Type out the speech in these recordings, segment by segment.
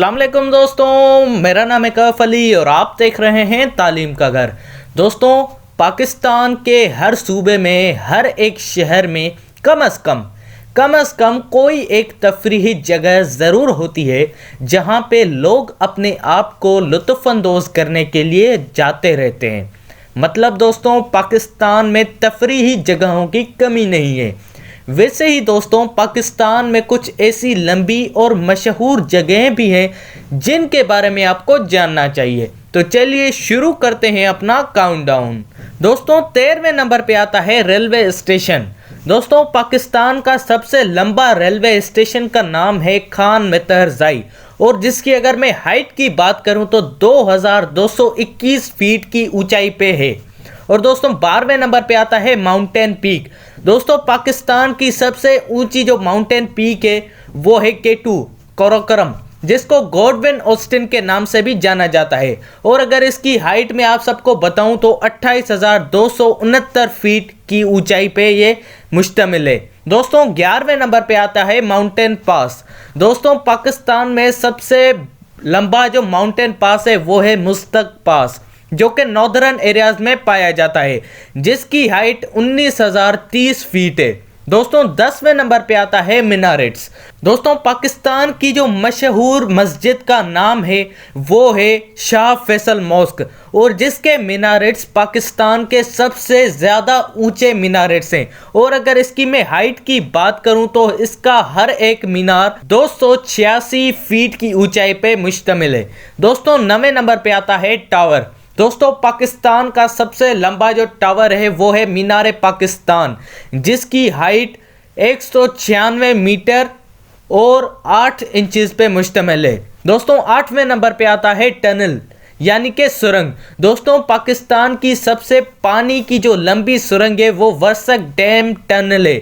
अस्सलाम वालेकुम दोस्तों, मेरा नाम है कैफ अली और आप देख रहे हैं तालीम का घर। दोस्तों, पाकिस्तान के हर सूबे में, हर एक शहर में कम से कम कोई एक तफरीही जगह ज़रूर होती है जहां पे लोग अपने आप को लुत्फ़अंदोज़ करने के लिए जाते रहते हैं। मतलब दोस्तों, पाकिस्तान में तफरीही जगहों की कमी नहीं है। वैसे ही दोस्तों, पाकिस्तान में कुछ ऐसी लंबी और मशहूर जगहें भी हैं जिनके बारे में आपको जानना चाहिए। तो चलिए शुरू करते हैं अपना काउंटडाउन। दोस्तों, 13वें नंबर पे आता है रेलवे स्टेशन। दोस्तों, पाकिस्तान का सबसे लंबा रेलवे स्टेशन का नाम है खान मेहतरजाई, और जिसकी अगर मैं हाइट की बात करूं तो 2221 फीट की ऊंचाई पे है। और दोस्तों, 12वें नंबर पे आता है माउंटेन पीक। दोस्तों, पाकिस्तान की सबसे ऊंची जो माउंटेन पीक है वो है K2 काराकोरम, जिसको गॉडविन ऑस्टिन के नाम से भी जाना जाता है। और अगर इसकी हाइट में आप सबको बताऊं तो 28,269 फीट की ऊंचाई पे ये मुश्तमिल है। दोस्तों, 11वें नंबर पे आता है माउंटेन पास। दोस्तों, पाकिस्तान में सबसे लंबा जो माउंटेन पास है वो है मुस्तक पास, जो कि नॉर्दर्न एरियाज में पाया जाता है, जिसकी हाइट 19,030 फीट है। दोस्तों, 10वें नंबर पे आता है मिनारेट्स। दोस्तों, पाकिस्तान की जो मशहूर मस्जिद का नाम है वो है शाह फैसल मॉस्क, और जिसके मिनारेट्स पाकिस्तान के सबसे ज़्यादा ऊंचे मिनारेट्स हैं। और अगर इसकी मैं हाइट की बात करूं तो इसका हर एक मीनार 286 फीट की ऊंचाई पे मुश्तमिल है। दोस्तों, 9वें नंबर पे आता है टावर। दोस्तों, पाकिस्तान का सबसे लंबा जो टावर है वो है मीनार पाकिस्तान, जिसकी हाइट 196 मीटर और 8 इंचेस पे मुश्तमिल है। दोस्तों, 8वें नंबर पे आता है टनल यानी कि सुरंग। दोस्तों, पाकिस्तान की सबसे पानी की जो लंबी सुरंग है वो वर्सक डैम टनल है,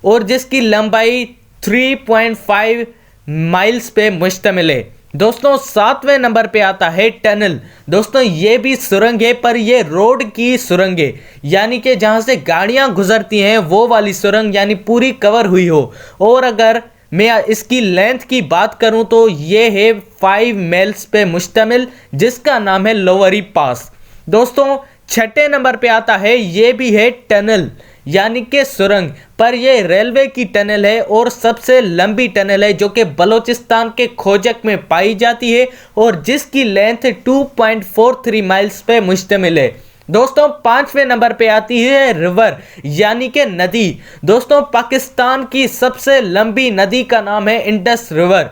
और जिसकी लंबाई 3.5 माइल्स पे मुश्तमिल है। दोस्तों, 7वें नंबर पे आता है टनल। दोस्तों, ये भी सुरंग है, पर ये रोड की सुरंग है, यानी कि जहाँ से गाड़ियाँ गुजरती हैं वो वाली सुरंग, यानी पूरी कवर हुई हो। और अगर मैं इसकी लेंथ की बात करूँ तो ये है 5 माइल्स पे मुश्तमिल, जिसका नाम है लोवरी पास। दोस्तों, 6ठे नंबर पे आता है, ये भी है टनल यानी कि सुरंग, पर ये रेलवे की टनल है और सबसे लंबी टनल है, जो कि बलोचिस्तान के खोजक में पाई जाती है, और जिसकी लेंथ 2.43 माइल्स पे मुश्तमिल है। दोस्तों, 5वें नंबर पे आती है रिवर यानी कि नदी। दोस्तों, पाकिस्तान की सबसे लंबी नदी का नाम है इंडस रिवर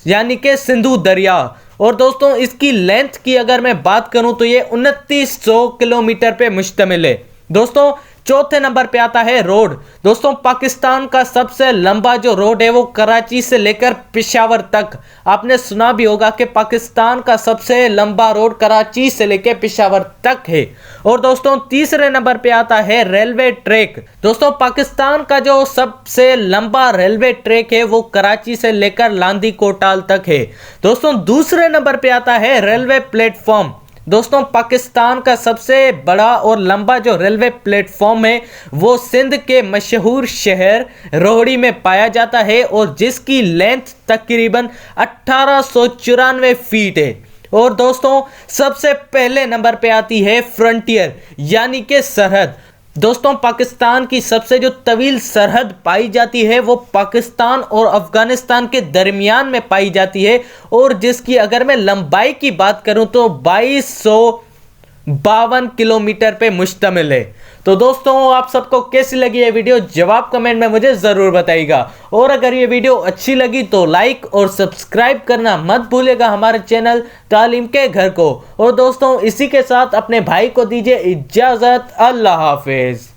यानी कि सिंधु दरिया, और दोस्तों इसकी लेंथ की अगर मैं बात करूं तो ये 2900 किलोमीटर पे मुश्तमिल है। दोस्तों, 4थे नंबर पे आता है रोड। दोस्तों, पाकिस्तान का सबसे लंबा जो रोड है वो कराची से लेकर पेशावर तक, आपने सुना भी होगा कि पाकिस्तान का सबसे लंबा रोड कराची से लेकर पेशावर तक है। और दोस्तों, 3रे नंबर पे आता है रेलवे ट्रैक। दोस्तों, पाकिस्तान का जो सबसे लंबा रेलवे ट्रैक है वो कराची से लेकर लांदी कोटाल तक है। दोस्तों, 2रे नंबर पे आता है रेलवे प्लेटफॉर्म। दोस्तों, पाकिस्तान का सबसे बड़ा और लंबा जो रेलवे प्लेटफॉर्म है वो सिंध के मशहूर शहर रोहड़ी में पाया जाता है, और जिसकी लेंथ तकरीबन 1894 फीट है। और दोस्तों, सबसे पहले नंबर पे आती है फ्रंटियर यानी कि सरहद। दोस्तों, पाकिस्तान की सबसे जो तवील सरहद पाई जाती है वो पाकिस्तान और अफगानिस्तान के दरमियान में पाई जाती है, और जिसकी अगर मैं लंबाई की बात करूं तो 2252 किलोमीटर पे मुश्तमिल है। तो दोस्तों, आप सबको कैसी लगी ये वीडियो, जवाब कमेंट में मुझे ज़रूर बताइएगा। और अगर ये वीडियो अच्छी लगी तो लाइक और सब्सक्राइब करना मत भूलिएगा हमारे चैनल तालीम के घर को। और दोस्तों, इसी के साथ अपने भाई को दीजिए इजाज़त। अल्लाह हाफिज़।